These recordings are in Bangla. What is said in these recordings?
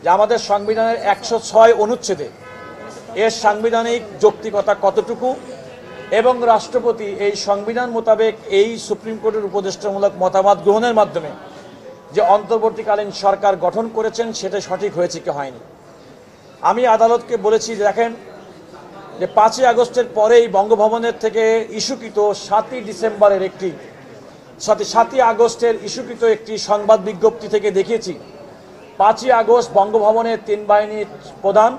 যে আমাদের সংবিধানের 106 অনুচ্ছেদে এর সাংবিধানিক যৌক্তিকতা কতটুকু এবং রাষ্ট্রপতি এই সংবিধান মোতাবেক এই সুপ্রিম কোর্টের উপদেষ্টামূলক মতামত গ্রহণের মাধ্যমে যে অন্তর্বর্তীকালীন সরকার গঠন করেছেন সেটা সঠিক হয়েছে কি হয়নি। আমি আদালতকে বলেছি, দেখেন যে 5ই আগস্টের পরেই বঙ্গভবনের থেকে ইস্যুকৃত 7ই আগস্টের ইস্যুকৃত একটি সংবাদ বিজ্ঞপ্তি থেকে দেখিয়েছি 5ই আগস্ট বঙ্গভবনের 3 বাহিনীর প্রধান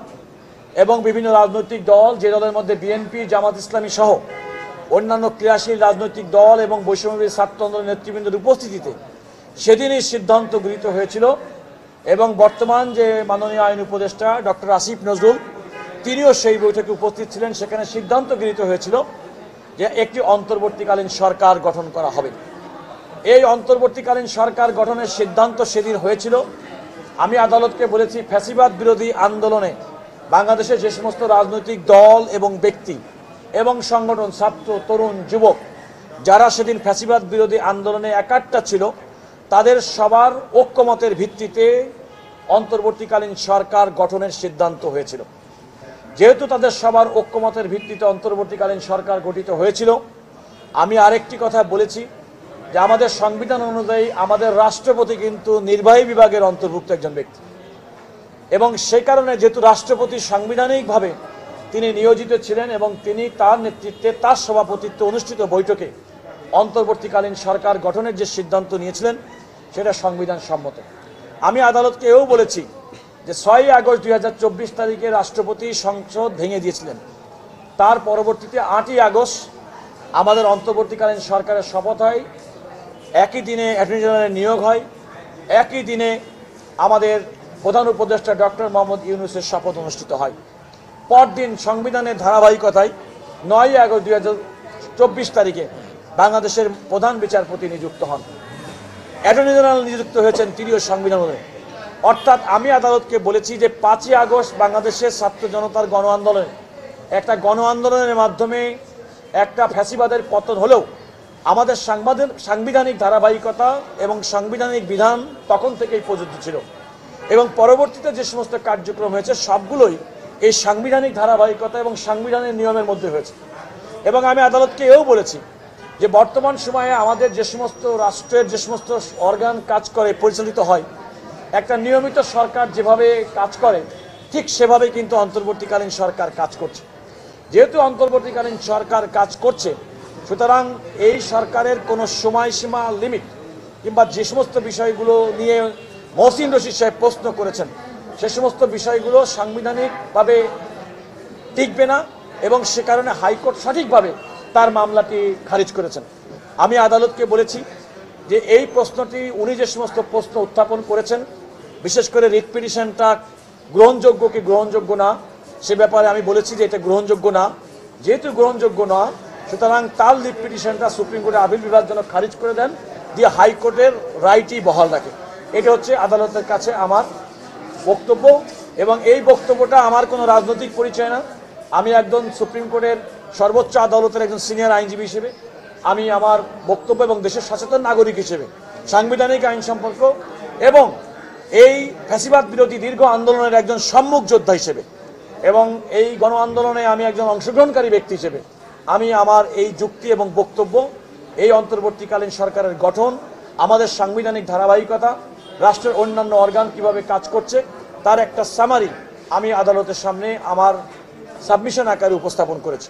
এবং বিভিন্ন রাজনৈতিক দল, যে দলের মধ্যে বিএনপি, জামাত ইসলামী সহ অন্যান্য ক্রিয়াশীল রাজনৈতিক দল এবং বৈষম্যবিরোধী ছাত্র আন্দোলনের নেতৃবৃন্দের উপস্থিতিতে সেদিনই সিদ্ধান্ত গৃহীত হয়েছিল এবং বর্তমান যে মাননীয় আইন উপদেষ্টা ডক্টর আসিফ নজরুল তিনিও সেই বৈঠকে উপস্থিত ছিলেন। সেখানে সিদ্ধান্ত গৃহীত হয়েছিল যে একটি অন্তর্বর্তীকালীন সরকার গঠন করা হবে। এই অন্তর্বর্তীকালীন সরকার গঠনের সিদ্ধান্ত সেদিন হয়েছিল। আমি আদালতকে বলেছি, ফ্যাসিবাদ বিরোধী আন্দোলনে বাংলাদেশে যে সমস্ত রাজনৈতিক দল এবং ব্যক্তি এবং সংগঠন, ছাত্র, তরুণ, যুবক যারা সেদিন ফ্যাসিবাদ বিরোধী আন্দোলনে একাট্টা ছিল, তাদের সবার ঐক্যমতের ভিত্তিতে অন্তর্বর্তীকালীন সরকার গঠনের সিদ্ধান্ত হয়েছিল। যেহেতু তাদের সবার ঐক্যমতের ভিত্তিতে অন্তর্বর্তীকালীন সরকার গঠিত হয়েছিল, আমি আরেকটি কথা বলেছি যে আমাদের সংবিধান অনুযায়ী আমাদের রাষ্ট্রপতি কিন্তু নির্বাহী বিভাগের অন্তর্ভুক্ত একজন ব্যক্তি এবং সেই কারণে যেহেতু রাষ্ট্রপতি সাংবিধানিকভাবে তিনি নিয়োজিত ছিলেন এবং তিনি তার নেতৃত্বে তার সভাপতিত্বে অনুষ্ঠিত বৈঠকে অন্তর্বর্তীকালীন সরকার গঠনের যে সিদ্ধান্ত নিয়েছিলেন সেটা সংবিধান সম্মত। আমি আদালতকে এও বলেছি যে 6ই আগস্ট 2024 তারিখে রাষ্ট্রপতি সংসদ ভেঙে দিয়েছিলেন। তার পরবর্তীতে 8ই আগস্ট আমাদের অন্তর্বর্তীকালীন সরকারের শপথ হয়, একই দিনে অ্যাটর্নি জেনারেলের নিয়োগ হয়, একই দিনে আমাদের প্রধান উপদেষ্টা ডক্টর মোহাম্মদ ইউনূসের শপথ অনুষ্ঠিত হয়। পরদিন সংবিধানের ধারাবাহিকতায় 9ই আগস্ট 2024 তারিখে বাংলাদেশের প্রধান বিচারপতি নিযুক্ত হন। অ্যাটর্নি জেনারেল নিযুক্ত হয়েছেন তিনিও সংবিধান অনুযায়ী। অর্থাৎ আমি আদালতকে বলেছি যে 5ই আগস্ট বাংলাদেশের ছাত্র জনতার গণ আন্দোলনের মাধ্যমে একটা ফ্যাসিবাদের পতন হলেও আমাদের সাংবিধানিক ধারাবাহিকতা এবং সাংবিধানিক বিধান তখন থেকেই প্রযোজ্য ছিল এবং পরবর্তীতে যে সমস্ত কার্যক্রম হয়েছে সবগুলোই এই সাংবিধানিক ধারাবাহিকতা এবং সাংবিধানিক নিয়মের মধ্যে হয়েছে। এবং আমি আদালতকে এও বলেছি যে বর্তমান সময়ে আমাদের যে সমস্ত রাষ্ট্রের যে সমস্ত অর্গান কাজ করে, পরিচালিত হয়, একটা নিয়মিত সরকার যেভাবে কাজ করে ঠিক সেভাবে কিন্তু অন্তর্বর্তীকালীন সরকার কাজ করছে। যেহেতু অন্তর্বর্তীকালীন সরকার কাজ করছে, সুতরাং এই সরকারের কোনো সময়সীমা লিমিট কিংবা যে সমস্ত বিষয়গুলো নিয়ে মহসিন রশিদ সাহেব প্রশ্ন করেছেন সে সমস্ত বিষয়গুলো সাংবিধানিকভাবে টিকবে না এবং সে কারণে হাইকোর্ট সঠিকভাবে তার মামলাটি খারিজ করেছেন। আমি আদালতকে বলেছি যে এই প্রশ্নটি উনি যে সমস্ত প্রশ্ন উত্থাপন করেছেন, বিশেষ করে রিট পিটিশনটা গ্রহণযোগ্য কি গ্রহণযোগ্য না সে ব্যাপারে আমি বলেছি যে এটা গ্রহণযোগ্য না। যেহেতু গ্রহণযোগ্য না, সুতরাং তার রিট পিটিশনটা সুপ্রিম কোর্টের আপিল বিভাগ যেন খারিজ করে দেন, দিয়ে হাইকোর্টের রাইটই বহাল রাখে। এটা হচ্ছে আদালতের কাছে আমার বক্তব্য এবং এই বক্তব্যটা আমার কোনো রাজনৈতিক পরিচয় না। আমি একজন সুপ্রিম কোর্টের সর্বোচ্চ আদালতের একজন সিনিয়র আইনজীবী হিসেবে আমি আমার বক্তব্য এবং দেশের সচেতন নাগরিক হিসেবে সাংবিধানিক আইন সম্পর্ক এবং এই ফ্যাসিবাদ বিরোধী দীর্ঘ আন্দোলনের একজন সম্মুখ যোদ্ধা হিসেবে এবং এই গণ আন্দোলনে আমি একজন অংশগ্রহণকারী ব্যক্তি হিসেবে আমি আমার এই যুক্তি এবং বক্তব্য এই অন্তর্বর্তীকালীন সরকারের গঠন, আমাদের সাংবিধানিক ধারাবাহিকতা, রাষ্ট্রের অন্যান্য অর্গান কিভাবে কাজ করছে তার একটা সামারি আমি আদালতের সামনে আমার সাবমিশন আকারে উপস্থাপন করেছি।